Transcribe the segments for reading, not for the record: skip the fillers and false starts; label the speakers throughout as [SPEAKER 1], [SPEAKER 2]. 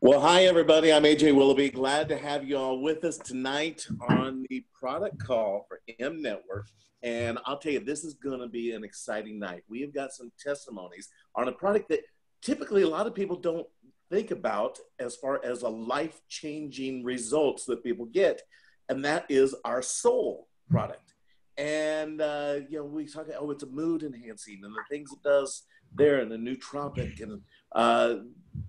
[SPEAKER 1] Well, hi, everybody. I'm AJ Willoughby. Glad to have you all with us tonight on the product call for M Network. And I'll tell you, this is going to be an exciting night. We have got some testimonies on a product that typically a lot of people don't think about as far as a life-changing results that people get, and that is our soul product. And, we talk, oh, it's a mood enhancing and the things it does there and the nootropic and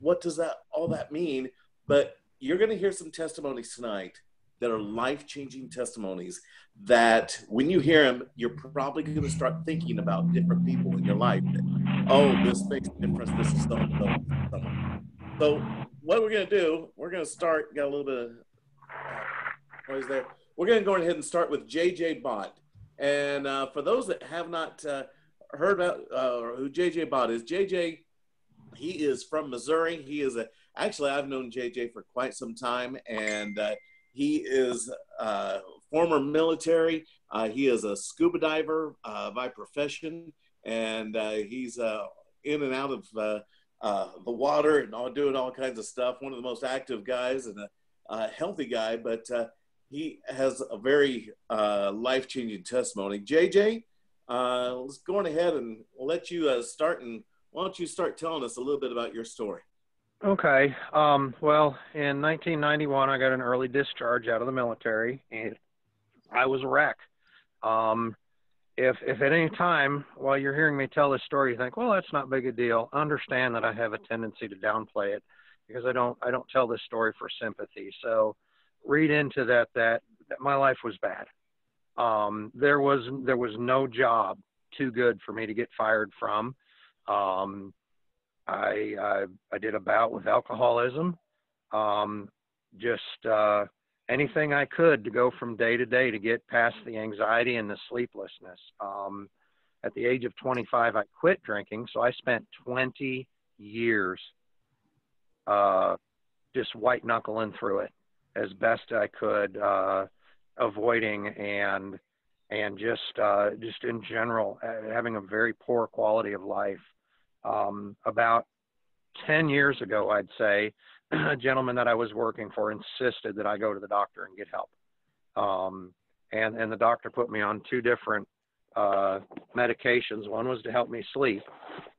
[SPEAKER 1] what does all that mean? But you're going to hear some testimonies tonight that are life-changing testimonies that when you hear them, you're probably going to start thinking about different people in your life. Oh, this makes a difference. This is someone. So what we're going to do, we're going to start, got a little bit of noise there. We're going to go ahead and start with JJ Bott. And for those that have not heard about who JJ Bott is, JJ, he is from Missouri. He is actually, I've known JJ for quite some time, and he is former military. He is a scuba diver by profession, and he's in and out of the water and doing all kinds of stuff. One of the most active guys and a healthy guy, but he has a very life-changing testimony. JJ, let's go on ahead and we'll let you start, and why don't you start telling us a little bit about your story?
[SPEAKER 2] Okay. Well, in 1991, I got an early discharge out of the military, and I was a wreck. If at any time while you're hearing me tell this story, you think, well, that's not big a deal, understand that I have a tendency to downplay it because I don't tell this story for sympathy. So read into that my life was bad. There was no job too good for me to get fired from. I did a bout with alcoholism, anything I could to go from day to day to get past the anxiety and the sleeplessness. At the age of 25, I quit drinking. So I spent 20 years, just white knuckling through it as best I could, avoiding and just in general, having a very poor quality of life. About 10 years ago, I'd say, a gentleman that I was working for insisted that I go to the doctor and get help. And the doctor put me on two different medications. One was to help me sleep.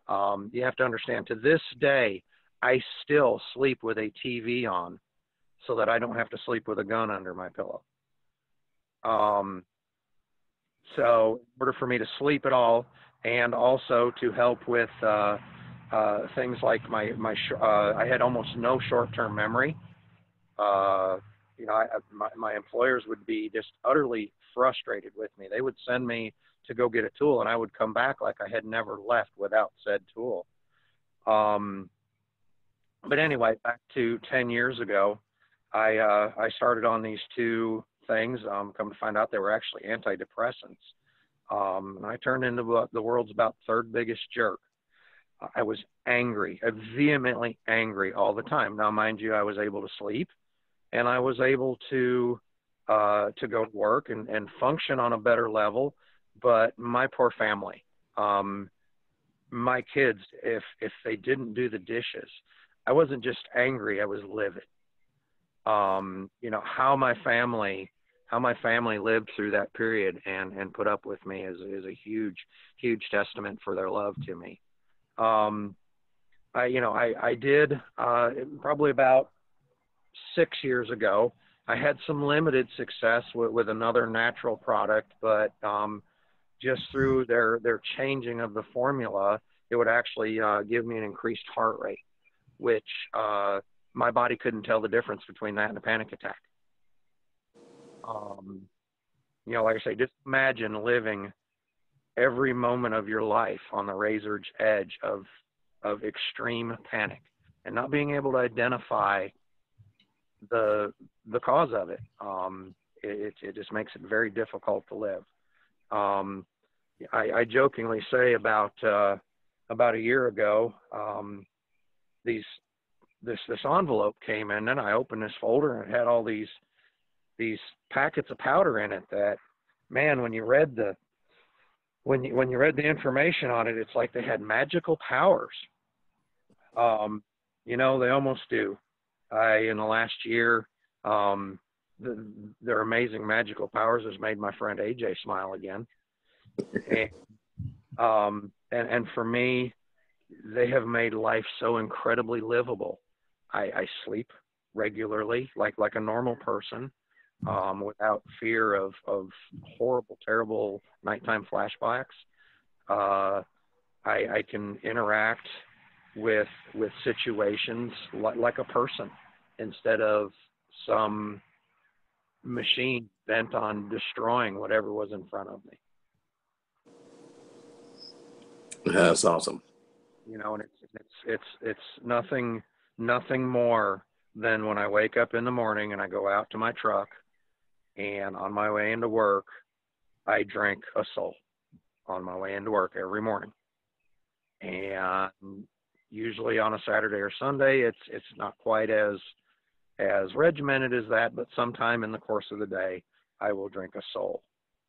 [SPEAKER 2] You have to understand, to this day, I still sleep with a TV on so that I don't have to sleep with a gun under my pillow. So in order for me to sleep at all, and also to help with things like I had almost no short-term memory. My employers would be just utterly frustrated with me. They would send me to go get a tool, and I would come back like I had never left without said tool. But anyway, back to 10 years ago, I started on these two things. Come to find out they were actually antidepressants. And I turned into the world's about third biggest jerk. I was angry, vehemently angry all the time. Now, mind you, I was able to sleep, and I was able to go to work and function on a better level. But my poor family, my kids, if they didn't do the dishes, I wasn't just angry, I was livid. How my family lived through that period and put up with me is a huge testament for their love to me. I did probably about 6 years ago, I had some limited success with another natural product, but just through their changing of the formula, it would actually give me an increased heart rate, which my body couldn't tell the difference between that and a panic attack. Like I say, just imagine living every moment of your life on the razor's edge of extreme panic and not being able to identify the cause of it. It just makes it very difficult to live. I jokingly say about a year ago, this envelope came in, and I opened this folder and it had all these packets of powder in it that, man, when you read the information on it, it's like they had magical powers. They almost do. In the last year, their amazing magical powers has made my friend AJ smile again. And for me, they have made life so incredibly livable. I sleep regularly, like a normal person, without fear of horrible, terrible nighttime flashbacks. I can interact with situations like a person instead of some machine bent on destroying whatever was in front of me.
[SPEAKER 1] That's awesome.
[SPEAKER 2] You know, and it's nothing more than when I wake up in the morning and I go out to my truck, and on my way into work, I drink a Sol on my way into work every morning. And usually on a Saturday or Sunday, it's not quite as regimented as that, but sometime in the course of the day, I will drink a Sol.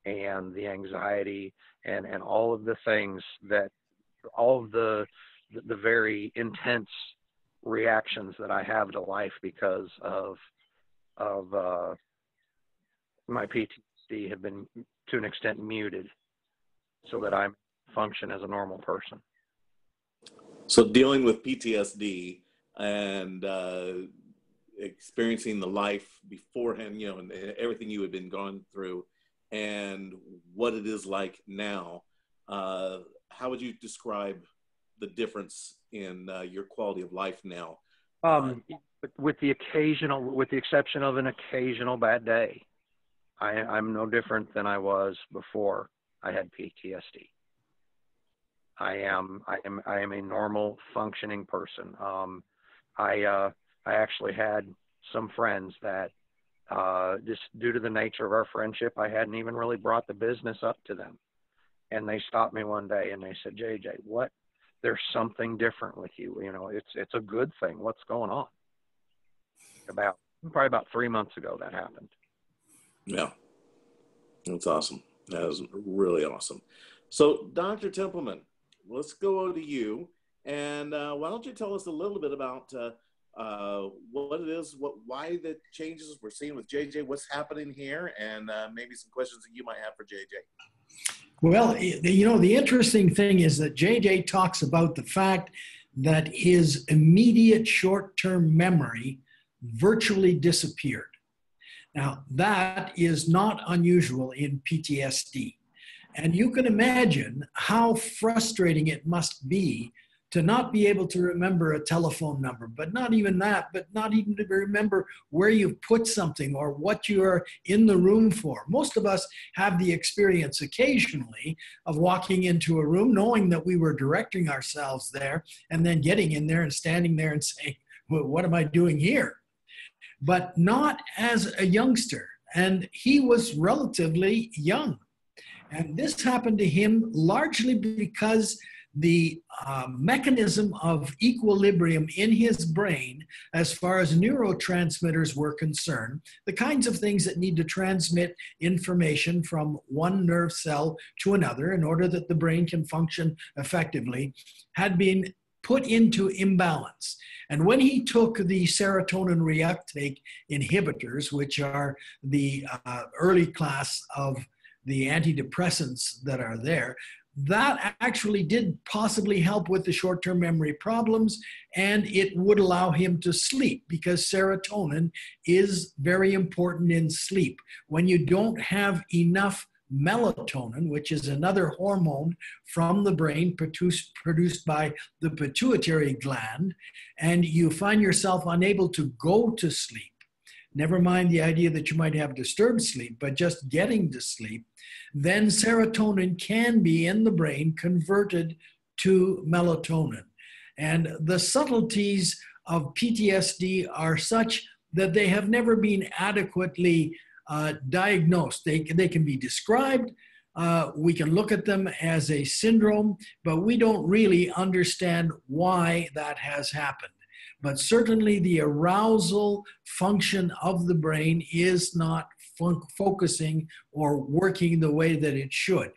[SPEAKER 2] And the anxiety and all of the things that, all of the very intense reactions that I have to life because of my PTSD have been to an extent muted so that I function as a normal person.
[SPEAKER 1] So dealing with PTSD and experiencing the life beforehand, you know, and everything you had been going through and what it is like now, how would you describe the difference in your quality of life now?
[SPEAKER 2] With the exception of an occasional bad day, I'm no different than I was before I had PTSD. I am a normal functioning person. I actually had some friends that just due to the nature of our friendship, I hadn't even really brought the business up to them. And they stopped me one day and they said, JJ, what? There's something different with you. You know, it's a good thing. What's going on? Probably about 3 months ago that happened.
[SPEAKER 1] Yeah. That's awesome. That is really awesome. So Dr. Templeman, let's go to you. And why don't you tell us a little bit about what it is, why the changes we're seeing with JJ, what's happening here, and maybe some questions that you might have for JJ.
[SPEAKER 3] Well, you know, the interesting thing is that JJ talks about the fact that his immediate short-term memory virtually disappeared. Now, that is not unusual in PTSD. And you can imagine how frustrating it must be to not be able to remember a telephone number, but not even that, but not even to remember where you've put something or what you're in the room for. Most of us have the experience occasionally of walking into a room, knowing that we were directing ourselves there, and then getting in there and standing there and saying, well, what am I doing here? But not as a youngster. And he was relatively young. And this happened to him largely because the mechanism of equilibrium in his brain, as far as neurotransmitters were concerned, the kinds of things that need to transmit information from one nerve cell to another in order that the brain can function effectively, had been put into imbalance. And when he took the serotonin reuptake inhibitors, which are the early class of the antidepressants that are there, that actually did possibly help with the short-term memory problems, and it would allow him to sleep because serotonin is very important in sleep. When you don't have enough melatonin, which is another hormone from the brain produced by the pituitary gland, and you find yourself unable to go to sleep, never mind the idea that you might have disturbed sleep, but just getting to sleep, then serotonin can be in the brain converted to melatonin. And the subtleties of PTSD are such that they have never been adequately diagnosed. They can be described. We can look at them as a syndrome, but we don't really understand why that has happened. But certainly the arousal function of the brain is not focusing or working the way that it should.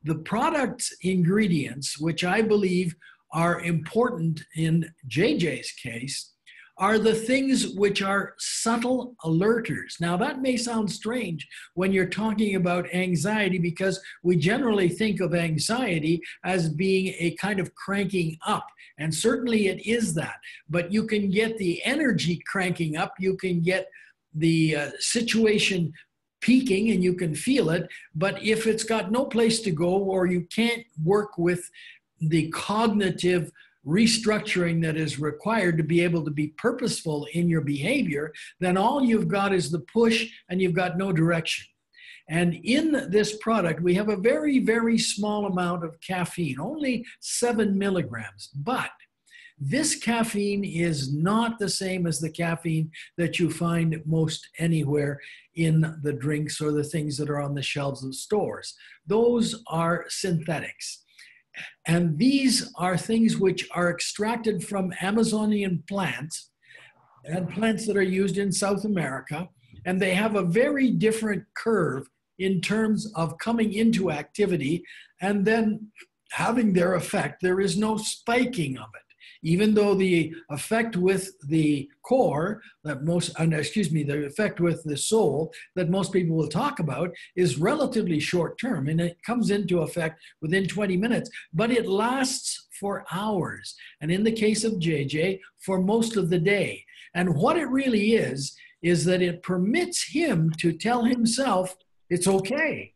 [SPEAKER 3] The product ingredients, which I believe are important in JJ's case, are the things which are subtle alerters. Now, that may sound strange when you're talking about anxiety, because we generally think of anxiety as being a kind of cranking up. And certainly it is that. But you can get the energy cranking up, you can get the situation peaking, and you can feel it. But if it's got no place to go, or you can't work with the cognitive restructuring that is required to be able to be purposeful in your behavior, then all you've got is the push, and you've got no direction. And in this product, we have a very, very small amount of caffeine, only 7 milligrams. But this caffeine is not the same as the caffeine that you find most anywhere in the drinks or the things that are on the shelves of stores. Those are synthetics. And these are things which are extracted from Amazonian plants, and plants that are used in South America. And they have a very different curve in terms of coming into activity and then having their effect. There is no spiking of it. Even though the effect with the core that the effect with the soul that most people will talk about is relatively short term, and it comes into effect within 20 minutes, but it lasts for hours. And in the case of JJ, for most of the day. And what it really is that it permits him to tell himself, it's okay.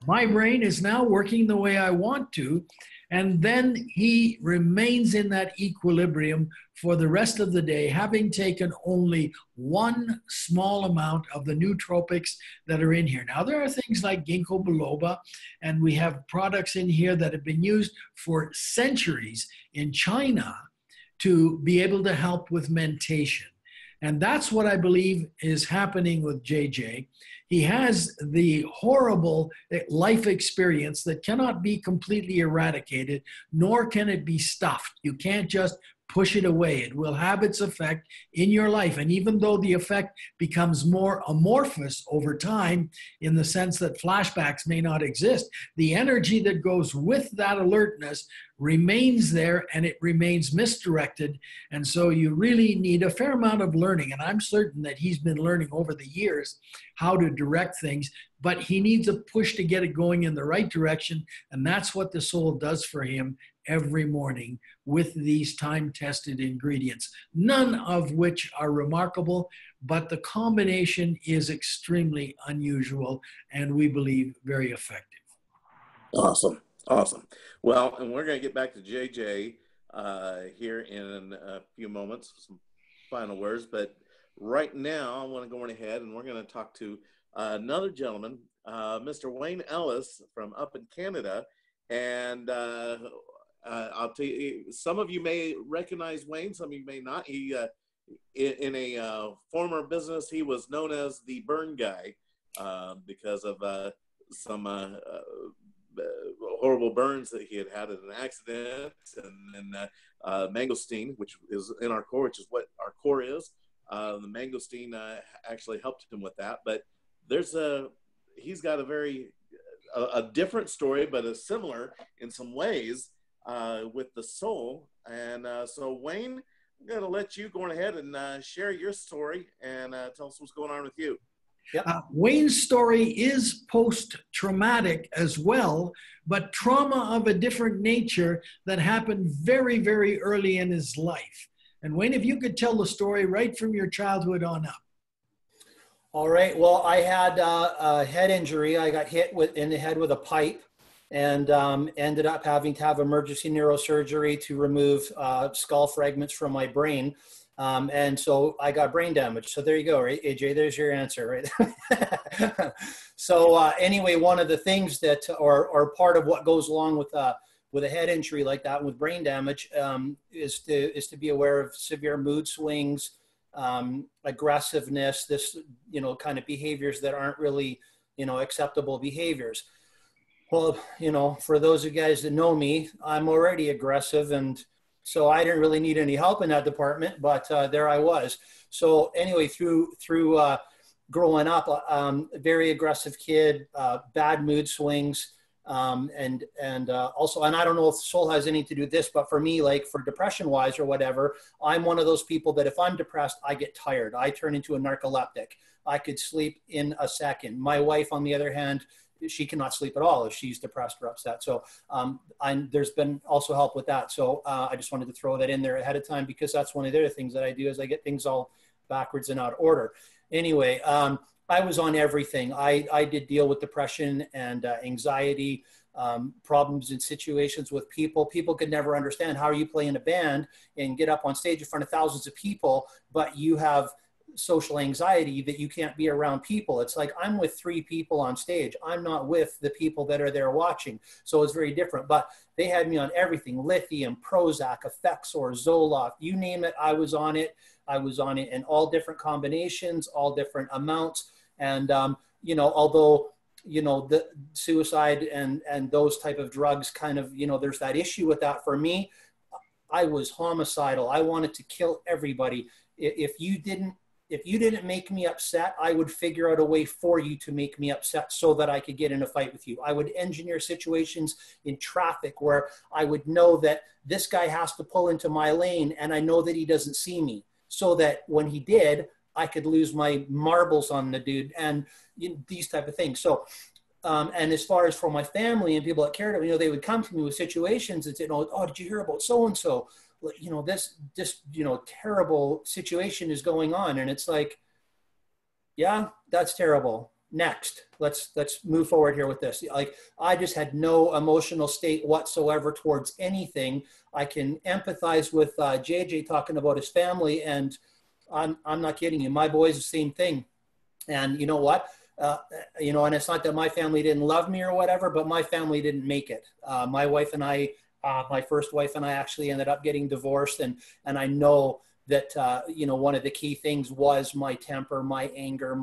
[SPEAKER 3] My brain is now working the way I want to. And then he remains in that equilibrium for the rest of the day, having taken only one small amount of the nootropics that are in here. Now, there are things like ginkgo biloba, and we have products in here that have been used for centuries in China to be able to help with mentation. And that's what I believe is happening with JJ. He has the horrible life experience that cannot be completely eradicated, nor can it be stuffed. You can't just push it away. It will have its effect in your life. And even though the effect becomes more amorphous over time, in the sense that flashbacks may not exist, the energy that goes with that alertness remains there, and it remains misdirected. And so you really need a fair amount of learning. And I'm certain that he's been learning over the years how to direct things, but he needs a push to get it going in the right direction. And that's what the soul does for him every morning with these time-tested ingredients, none of which are remarkable, but the combination is extremely unusual and we believe very effective.
[SPEAKER 1] Awesome. Awesome. Well, and we're going to get back to JJ here in a few moments for some final words. But right now, I want to go on ahead and we're going to talk to another gentleman, Mr. Wayne Ellis from up in Canada. And I'll tell you, some of you may recognize Wayne, some of you may not. He, in a former business, he was known as the burn guy because of some horrible burns that he had in an accident, and then mangosteen, which is in our core, which is what our core is. The mangosteen actually helped him with that. But he's got a different story, but a similar in some ways with the soul. And so Wayne, I'm going to let you go ahead and share your story and tell us what's going on with you.
[SPEAKER 3] Yep. Wayne's story is post-traumatic as well, but trauma of a different nature that happened very, very early in his life. And Wayne, if you could tell the story right from your childhood on up.
[SPEAKER 4] All right. Well, I had a head injury. I got hit in the head with a pipe and ended up having to have emergency neurosurgery to remove skull fragments from my brain. And so I got brain damage. So there you go, right, AJ, there's your answer, right? So anyway, one of the things that, or part of what goes along with a head injury like that with brain damage is to be aware of severe mood swings, aggressiveness, this, kind of behaviors that aren't really, acceptable behaviors. Well, for those of you guys that know me, I'm already aggressive, and so I didn't really need any help in that department, but there I was. So anyway, through growing up, very aggressive kid, bad mood swings, Also, and I don't know if soul has anything to do with this, but for me, like for depression wise or whatever, I'm one of those people that if I'm depressed, I get tired. I turn into a narcoleptic. I could sleep in a second. My wife, on the other hand, she cannot sleep at all if she's depressed or upset. So there's been also help with that. So I just wanted to throw that in there ahead of time, because that's one of the other things that I do is I get things all backwards and out of order. Anyway, I was on everything. I did deal with depression and anxiety, problems in situations with people. People could never understand, how are you playing a band and get up on stage in front of thousands of people, but you have social anxiety that you can't be around people. It's like, I'm with 3 people on stage. I'm not with the people that are there watching. So it's very different, but they had me on everything: lithium, Prozac, Effexor, Zoloft, you name it. I was on it. I was on it in all different combinations, all different amounts. And, you know, although, you know, the suicide and those type of drugs kind of, you know, there's that issue with that. For me, I was homicidal. I wanted to kill everybody. If you didn't make me upset, I would figure out a way for you to make me upset so that I could get in a fight with you. I would engineer situations in traffic where I would know that this guy has to pull into my lane and I know that he doesn't see me, so that when he did, I could lose my marbles on the dude, and you know, these type of things. So, and as far as for my family and people that cared about me, you know, they would come to me with situations and say, oh, did you hear about so-and-so? You know, this, you know, terrible situation is going on. And it's like, yeah, that's terrible. Next, let's move forward here with this. Like, I just had no emotional state whatsoever towards anything. I can empathize with JJ talking about his family, and I'm not kidding you. My boys, the same thing. And you know what? You know, and it's not that my family didn't love me or whatever, but my family didn't make it. My wife and I, my first wife and I actually ended up getting divorced. And I know that, you know, one of the key things was my temper, my anger,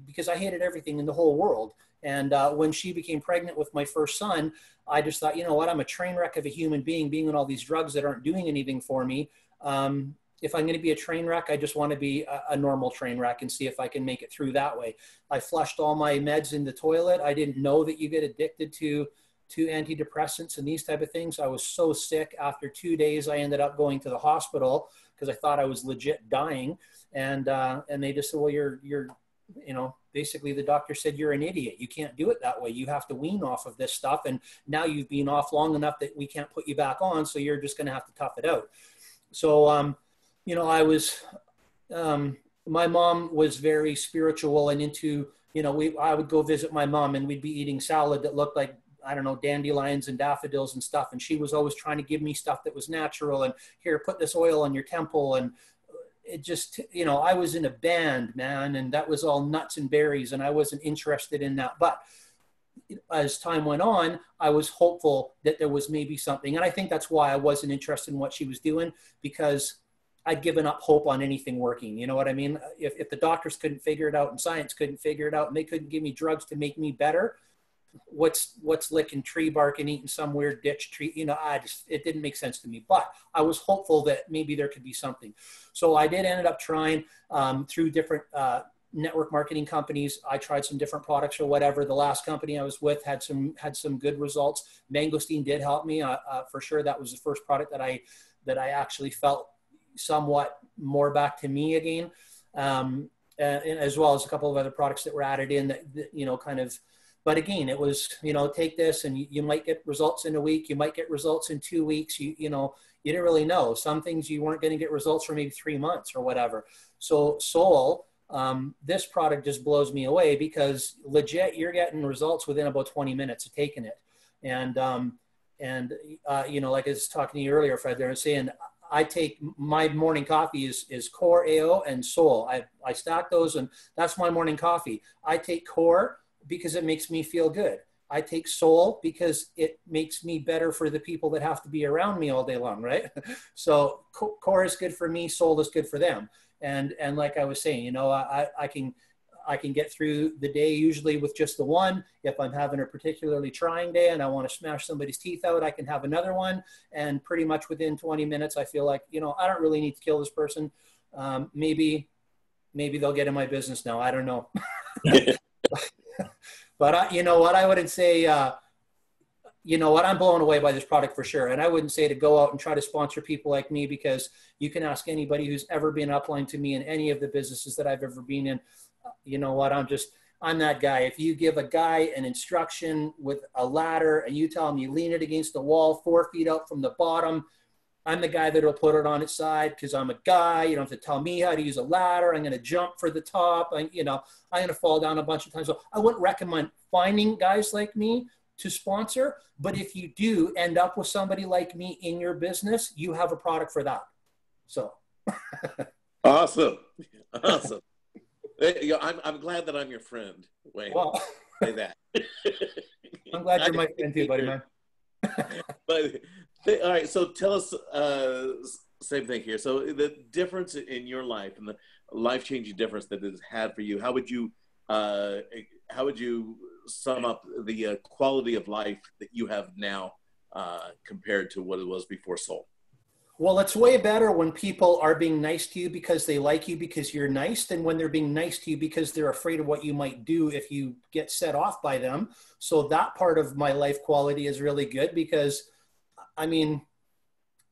[SPEAKER 4] because I hated everything in the whole world. And when she became pregnant with my first son, I just thought, you know what, I'm a train wreck of a human being on all these drugs that aren't doing anything for me. If I'm going to be a train wreck, I just want to be a normal train wreck and see if I can make it through that way. I flushed all my meds in the toilet. I didn't know that you get addicted to antidepressants and these type of things. I was so sick. After 2 days, I ended up going to the hospital because I thought I was legit dying. And they just said, well, you're, you know, basically the doctor said, you're an idiot. You can't do it that way. You have to wean off of this stuff. And now you've been off long enough that we can't put you back on. So you're just going to have to tough it out. So, you know, my mom was very spiritual and into, you know, I would go visit my mom and we'd be eating salad that looked like, I don't know, dandelions and daffodils and stuff. And she was always trying to give me stuff that was natural and here, put this oil on your temple. And it just, you know, I was in a band, man, and that was all nuts and berries. And I wasn't interested in that. But as time went on, I was hopeful that there was maybe something. And I think that's why I wasn't interested in what she was doing, because I'd given up hope on anything working. You know what I mean? If the doctors couldn't figure it out and science couldn't figure it out and they couldn't give me drugs to make me better, what's licking tree bark and eating some weird ditch tree? You know, it didn't make sense to me, but I was hopeful that maybe there could be something. So I did end up trying through different network marketing companies. I tried some different products or whatever. The last company I was with had some good results. Mangosteen did help me for sure. That was the first product that I actually felt somewhat more back to me again, as well as a couple of other products that were added in that you know, kind of, but again, it was, you know, take this and you might get results in a week, you might get results in 2 weeks, you know, you didn't really know. Some things you weren't going to get results for maybe 3 months or whatever. So Soul, this product just blows me away because legit, you're getting results within about 20 minutes of taking it. And you know, like I was talking to you earlier, Fred, there, I was saying, I take my morning coffee is Core, AO, and Soul. I stack those, and that's my morning coffee. I take Core because it makes me feel good. I take Soul because it makes me better for the people that have to be around me all day long, right? So Core is good for me, Soul is good for them. And like I was saying, you know, I can get through the day usually with just the one. If I'm having a particularly trying day and I want to smash somebody's teeth out, I can have another one. And pretty much within 20 minutes, I feel like, you know, I don't really need to kill this person. Maybe they'll get in my business now. I don't know. But you know what, I wouldn't say you know what, I'm blown away by this product for sure. And I wouldn't say to go out and try to sponsor people like me, because you can ask anybody who's ever been upline to me in any of the businesses that I've ever been in. You know what, I'm that guy. If you give a guy an instruction with a ladder and you tell him you lean it against the wall 4 feet out from the bottom, I'm the guy that'll put it on its side, because I'm a guy. You don't have to tell me how to use a ladder. I'm going to jump for the top. I'm going to fall down a bunch of times. So I wouldn't recommend finding guys like me to sponsor. But if you do end up with somebody like me in your business, you have a product for that. So.
[SPEAKER 1] Awesome. Awesome. I'm glad that I'm your friend, Wayne.
[SPEAKER 4] Well,
[SPEAKER 1] say that.
[SPEAKER 4] I'm glad you're my friend too, buddy, man.
[SPEAKER 1] But all right, so tell us, same thing here. So the difference in your life and the life-changing difference that it's had for you, how would you sum up the quality of life that you have now compared to what it was before Soul?
[SPEAKER 4] Well, it's way better when people are being nice to you because they like you because you're nice, than when they're being nice to you because they're afraid of what you might do if you get set off by them. So that part of my life quality is really good, because I mean,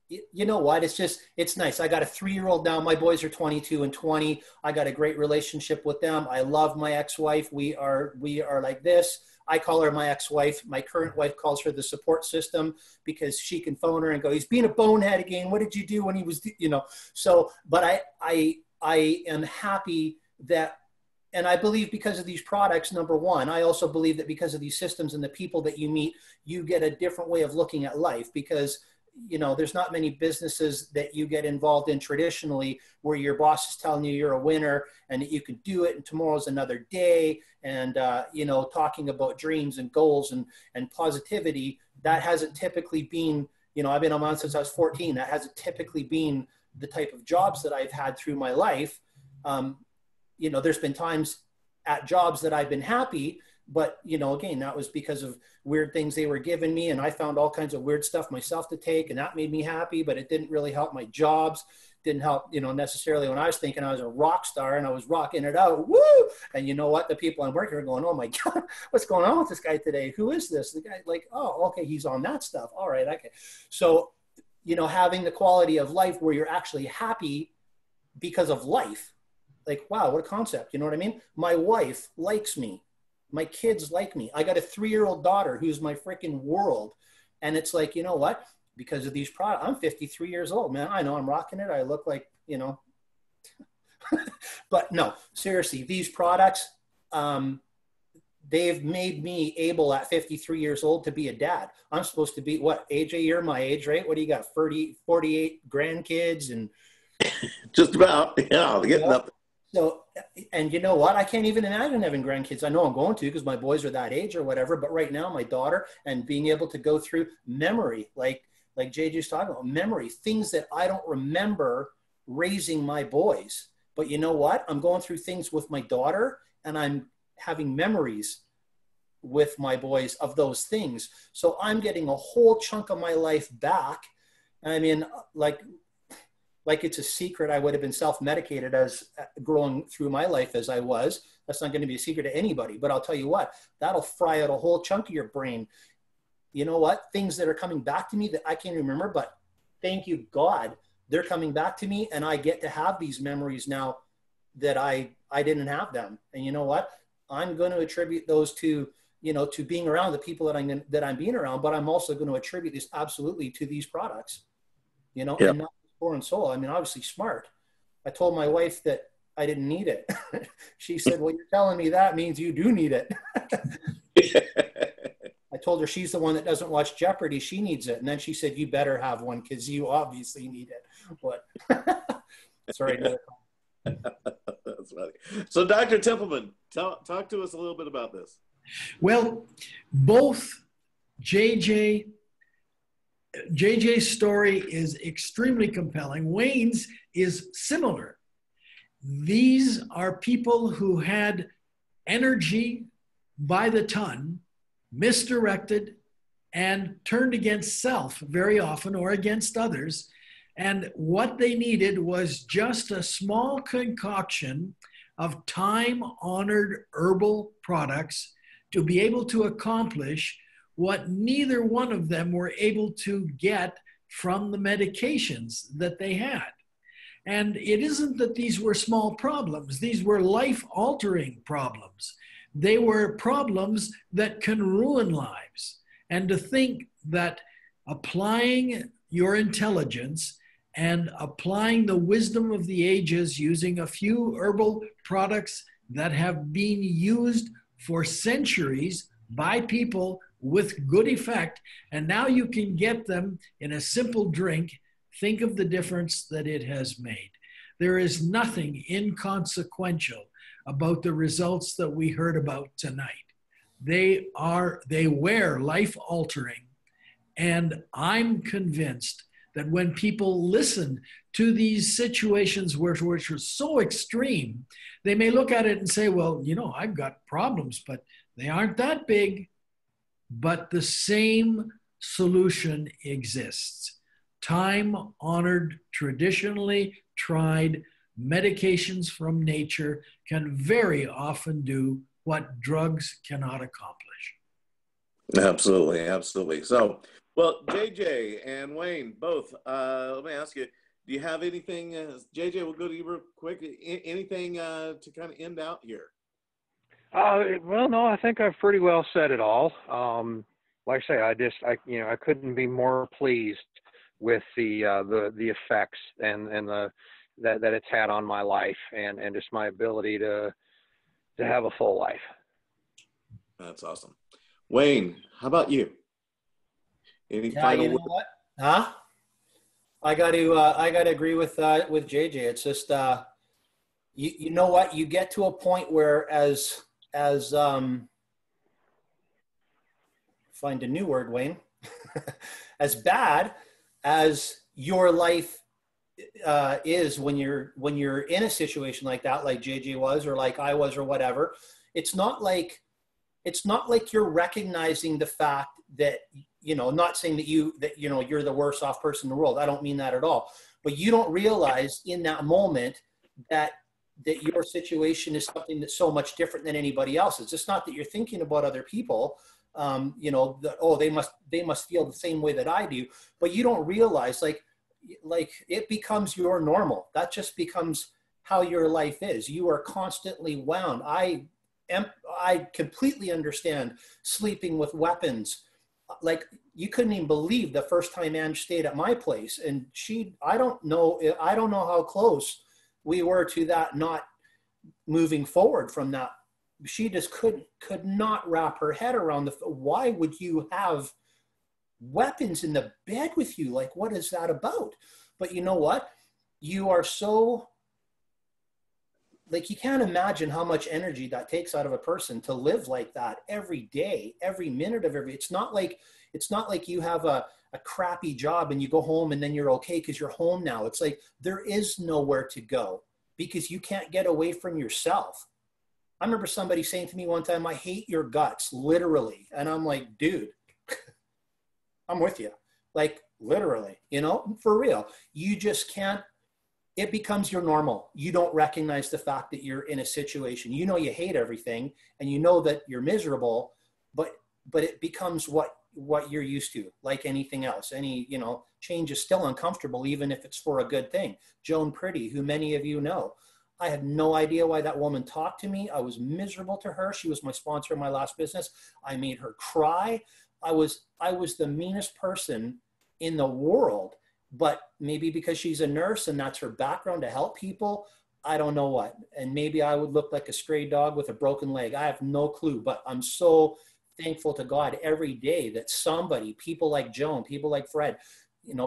[SPEAKER 4] you know what? It's nice. I got a 3-year-old now. My boys are 22 and 20. I got a great relationship with them. I love my ex-wife. We are like this. I call her my ex-wife. My current wife calls her the support system, because she can phone her and go, he's being a bonehead again. What did you do when he was, so, but I am happy that, and I believe because of these products, number one, I also believe that because of these systems and the people that you meet, you get a different way of looking at life, because there's not many businesses that you get involved in traditionally where your boss is telling you you're a winner and that you can do it and tomorrow's another day, and talking about dreams and goals and positivity. That hasn't typically been, I've been on since I was 14. That hasn't typically been the type of jobs that I've had through my life. There's been times at jobs that I've been happy, but, again, that was because of weird things they were giving me. And I found all kinds of weird stuff myself to take, and that made me happy, but it didn't really help my jobs. Didn't help, necessarily when I was thinking I was a rock star and I was rocking it out. Woo! And you know what? The people I'm working are going, oh my God, what's going on with this guy today? Who is this? The guy, like, oh, okay, he's on that stuff. All right. Okay. So, having the quality of life where you're actually happy because of life, like, wow, what a concept. You know what I mean? My wife likes me. My kids like me. I got a 3-year-old daughter who's my freaking world. And it's like, you know what? Because of these products, I'm 53 years old, man. I know I'm rocking it. I look like, but no, seriously, these products, they've made me able at 53 years old to be a dad. I'm supposed to be, what, AJ, you're my age, right? What do you got, 48 grandkids? And
[SPEAKER 1] just about, yeah, getting up.
[SPEAKER 4] So, and you know what? I can't even imagine having grandkids. I know I'm going to, because my boys are that age or whatever. But right now, my daughter, and being able to go through memory, like JJ's talking about, memory, things that I don't remember raising my boys. But you know what? I'm going through things with my daughter, and I'm having memories with my boys of those things. So I'm getting a whole chunk of my life back. I mean, like it's a secret. I would have been self-medicated as growing through my life as I was. That's not going to be a secret to anybody, but I'll tell you what, that'll fry out a whole chunk of your brain. You know what? Things that are coming back to me that I can't remember, but thank you, God, they're coming back to me, and I get to have these memories now that I didn't have them. And you know what? I'm going to attribute those to, to being around the people that I'm being around, but I'm also going to attribute this absolutely to these products, and not and soul. I mean, obviously smart. I told my wife that I didn't need it. She said, well, you're telling me that means you do need it. I told her she's the one that doesn't watch Jeopardy. She needs it. And then she said, you better have one because you obviously need it. But sorry.
[SPEAKER 1] That's funny. So Dr. Templeman, talk to us a little bit about this.
[SPEAKER 3] Well, both JJ's story is extremely compelling. Wayne's is similar. These are people who had energy by the ton, misdirected, and turned against self very often, or against others. And what they needed was just a small concoction of time-honored herbal products to be able to accomplish what neither one of them were able to get from the medications that they had. And it isn't that these were small problems. These were life-altering problems. They were problems that can ruin lives. And to think that applying your intelligence and applying the wisdom of the ages using a few herbal products that have been used for centuries by people with good effect, and now you can get them in a simple drink, think of the difference that it has made. There is nothing inconsequential about the results that we heard about tonight. They were life-altering, and I'm convinced that when people listen to these situations which are so extreme, they may look at it and say, well, you know, I've got problems, but they aren't that big. But the same solution exists. Time-honored, traditionally tried medications from nature can very often do what drugs cannot accomplish.
[SPEAKER 1] Absolutely, absolutely. So, well, JJ and Wayne, both, let me ask you, do you have anything, JJ, we'll go to you real quick, anything to kind of end out here?
[SPEAKER 2] Well, no, I think I've pretty well said it all. Like I say, I couldn't be more pleased with the effects and that it's had on my life and just my ability to have a full life.
[SPEAKER 1] That's awesome. Wayne, how about you? Any final
[SPEAKER 4] you know what? Huh? I got to agree with JJ. It's just you know what, you get to a point where as find a new word, Wayne, as bad as your life is when you're in a situation like that, like JJ was, or like I was, or whatever, it's not like you're recognizing the fact that, you know, not saying that you're the worst off person in the world. I don't mean that at all. But you don't realize in that moment that your situation is something that's so much different than anybody else's. It's not that you're thinking about other people, they must feel the same way that I do, but you don't realize like it becomes your normal. That just becomes how your life is. You are constantly wound. I completely understand sleeping with weapons. Like, you couldn't even believe the first time Ange stayed at my place, and I don't know how close we were to that not moving forward from that. She just could not wrap her head around why would you have weapons in the bed with you? Like, what is that about? But you know what? You are so, like, you can't imagine how much energy that takes out of a person to live like that every day, every minute of it's not like you have a crappy job and you go home and then you're okay because you're home now. It's like there is nowhere to go because you can't get away from yourself. I remember somebody saying to me one time, I hate your guts, literally. And I'm like, dude, I'm with you. Like, literally, for real. You just can't. It becomes your normal. You don't recognize the fact that you're in a situation. You know you hate everything and you know that you're miserable, but it becomes what you're used to, like anything else. Any, change is still uncomfortable, even if it's for a good thing. Joan Pretty, who many of you know, I had no idea why that woman talked to me. I was miserable to her. She was my sponsor in my last business. I made her cry. I was the meanest person in the world. But maybe because she's a nurse and that's her background to help people, I don't know what. And maybe I would look like a stray dog with a broken leg. I have no clue, but I'm so thankful to God every day that people like Joan, people like Fred,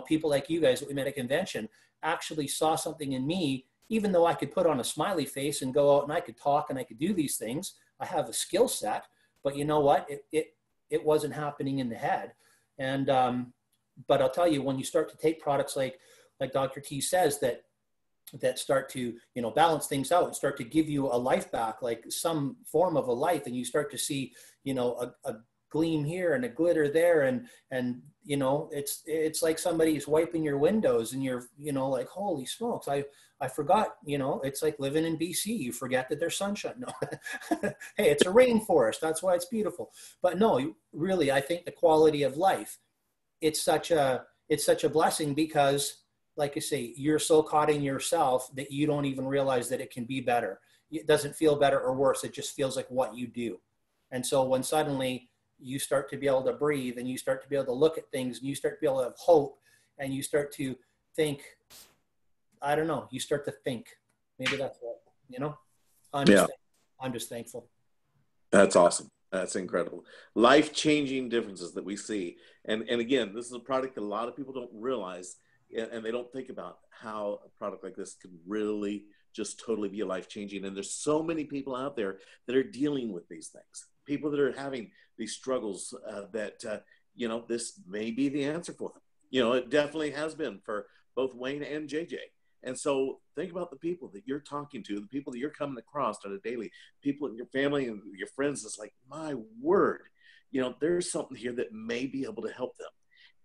[SPEAKER 4] people like you guys that we met at convention actually saw something in me, even though I could put on a smiley face and go out and I could talk and I could do these things. I have a skill set, but you know what? It wasn't happening in the head. And, but I'll tell you, when you start to take products like Dr. T says that start to, balance things out and start to give you a life back, like some form of a life, and you start to see, a gleam here and a glitter there, and you know, it's like somebody's wiping your windows, and you're, you know, like, holy smokes, I forgot, you know, it's like living in BC. You forget that there's sunshine. No, hey, it's a rainforest. That's why it's beautiful. But no, really, I think the quality of life, it's such a blessing, because like I say, you're so caught in yourself that you don't even realize that it can be better. It doesn't feel better or worse. It just feels like what you do. And so when suddenly you start to be able to breathe, and you start to be able to look at things, and you start to be able to have hope, and you start to think, I don't know, you start to think, maybe that's what, you know, I'm just thankful.
[SPEAKER 1] That's awesome. That's incredible. Life-changing differences that we see. And again, this is a product that a lot of people don't realize, and they don't think about how a product like this could really just totally be life-changing. And there's so many people out there that are dealing with these things, people that are having these struggles that, you know, this may be the answer for them. You know, it definitely has been for both Wayne and JJ. And so think about the people that you're talking to, the people that you're coming across on a daily, people in your family and your friends. It's like, my word, you know, there's something here that may be able to help them.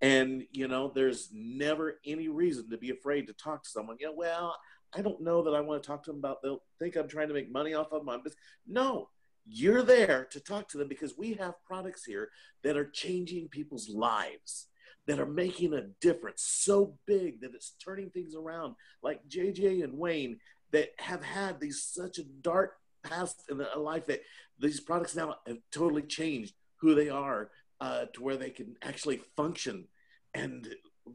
[SPEAKER 1] And, you know, there's never any reason to be afraid to talk to someone. You know, well, I don't know that I want to talk to them about, they'll think I'm trying to make money off of my business. No, you're there to talk to them because we have products here that are changing people's lives, that are making a difference so big that it's turning things around, like JJ and Wayne, that have had such a dark past in their life, that these products now have totally changed who they are, to where they can actually function and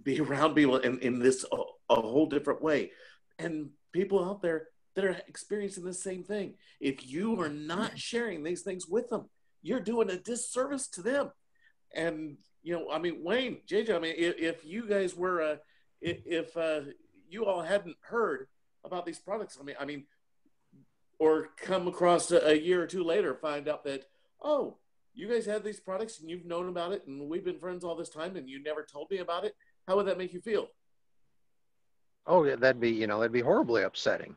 [SPEAKER 1] be around people in this a whole different way. And people out there that are experiencing the same thing, if you are not sharing these things with them, you're doing a disservice to them. And you know, I mean, Wayne, JJ, I mean, if you guys were, if you all hadn't heard about these products, I mean, or come across a year or two later, find out that, oh, you guys had these products and you've known about it, and we've been friends all this time, and you never told me about it, how would that make you feel?
[SPEAKER 2] Oh, yeah, that'd be horribly upsetting.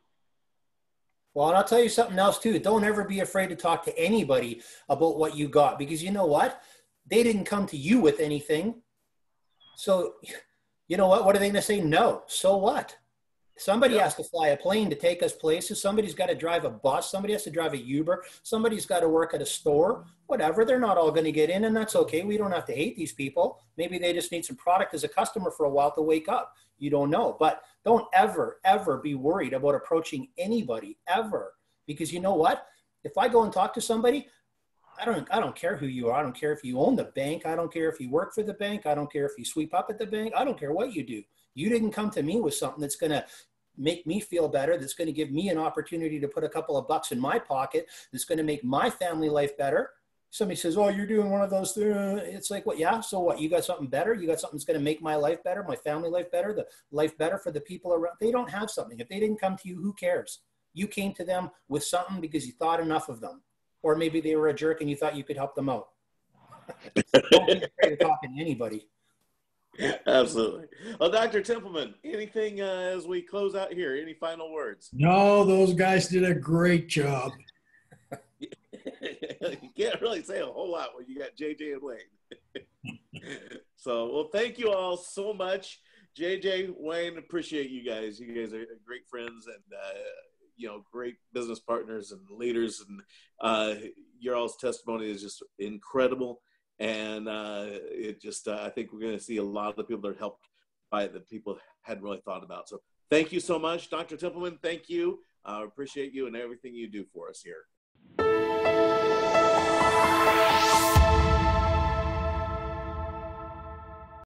[SPEAKER 4] Well, and I'll tell you something else too. Don't ever be afraid to talk to anybody about what you got, because you know what? They didn't come to you with anything. So, you know what? What are they going to say? No. So what? Somebody has to fly a plane to take us places. Somebody's got to drive a bus. Somebody has to drive a Uber. Somebody's got to work at a store. Whatever. They're not all going to get in, and that's okay. We don't have to hate these people. Maybe they just need some product as a customer for a while to wake up. You don't know. But don't ever, ever be worried about approaching anybody, ever. Because you know what? If I go and talk to somebody, I don't care who you are. I don't care if you own the bank. I don't care if you work for the bank. I don't care if you sweep up at the bank. I don't care what you do. You didn't come to me with something that's going to make me feel better, that's going to give me an opportunity to put a couple of bucks in my pocket, that's going to make my family life better. Somebody says, oh, you're doing one of those things. It's like, what? Yeah, so what? You got something better? You got something that's going to make my life better, my family life better, the life better for the people around. They don't have something. If they didn't come to you, who cares? You came to them with something because you thought enough of them. Or maybe they were a jerk and you thought you could help them out. Don't be afraid of talking to anybody.
[SPEAKER 1] Absolutely. Well, Dr. Templeman, anything as we close out here? Any final words?
[SPEAKER 3] No, those guys did a great job.
[SPEAKER 1] You can't really say a whole lot when you got JJ and Wayne. So, well, thank you all so much. JJ, Wayne, appreciate you guys. You guys are great friends and, you know, great business partners and leaders. And your all's testimony is just incredible. And it just, I think we're going to see a lot of the people that are helped by it that people hadn't really thought about. So thank you so much, Dr. Templeman. Thank you. I appreciate you and everything you do for us here.